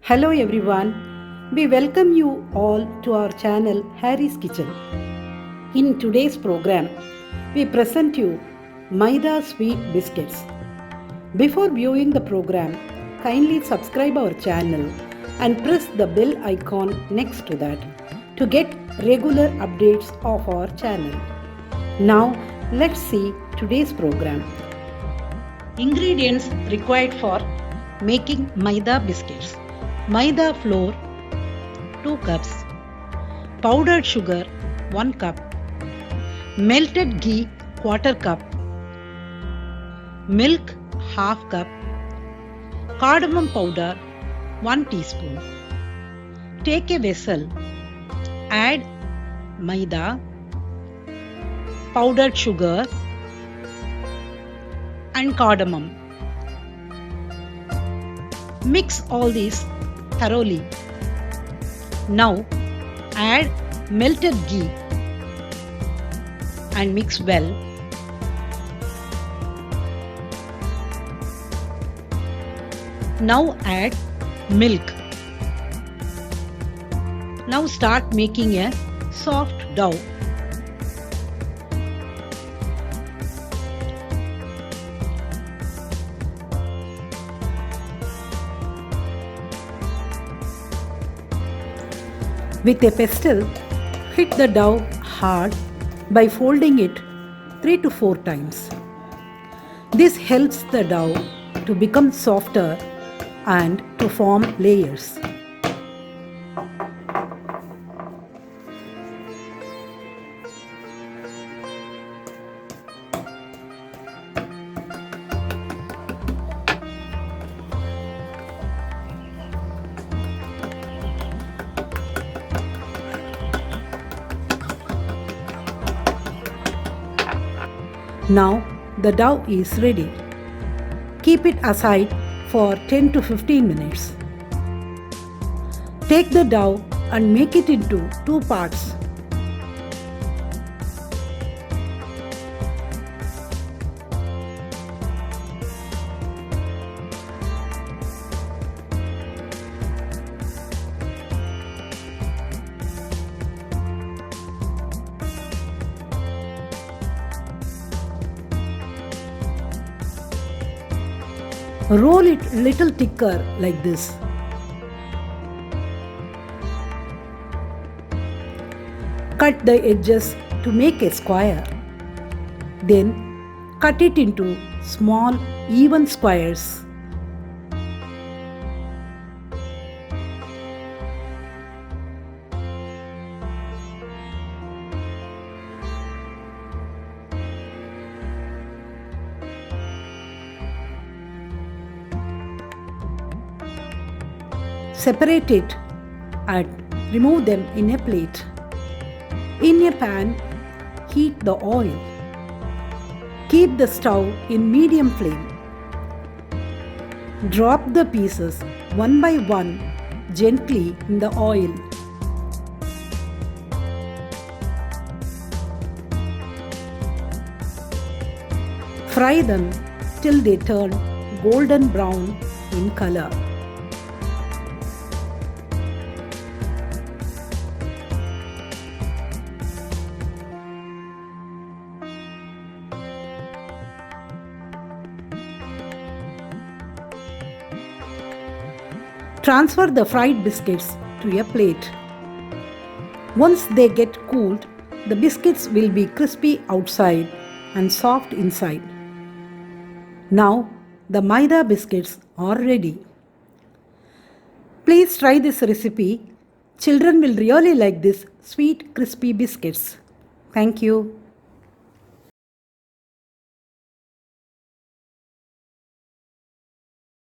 Hello everyone, we welcome you all to our channel Harry's Kitchen. In today's program, we present you Maida Sweet Biscuits. Before viewing the program, kindly subscribe our channel and press the bell icon next to that to get regular updates of our channel. Now, let's see today's program. Ingredients required for making Maida Biscuits. Maida flour 2 cups, powdered sugar 1 cup, melted ghee 1/4 cup, milk 1/2 cup, cardamom powder 1 teaspoon. Take a vessel, add maida, powdered sugar and cardamom. Mix all these thoroughly. Now add melted ghee and mix well. Now add milk. Now start making a soft dough. With a pestle, hit the dough hard by folding it 3 to 4 times. This helps the dough to become softer and to form layers. Now the dough is ready. Keep it aside for 10 to 15 minutes. Take the dough and make it into 2 parts. Roll it little thicker like this. Cut the edges to make a square. Then cut it into small even squares. Separate it and remove them in a plate. In a pan, heat the oil. Keep the stove in medium flame. Drop the pieces one by one gently in the oil. Fry them till they turn golden brown in color. Transfer the fried biscuits to a plate. Once they get cooled, the biscuits will be crispy outside and soft inside. Now the Maida biscuits are ready. Please try this recipe. Children will really like this sweet crispy biscuits. Thank you.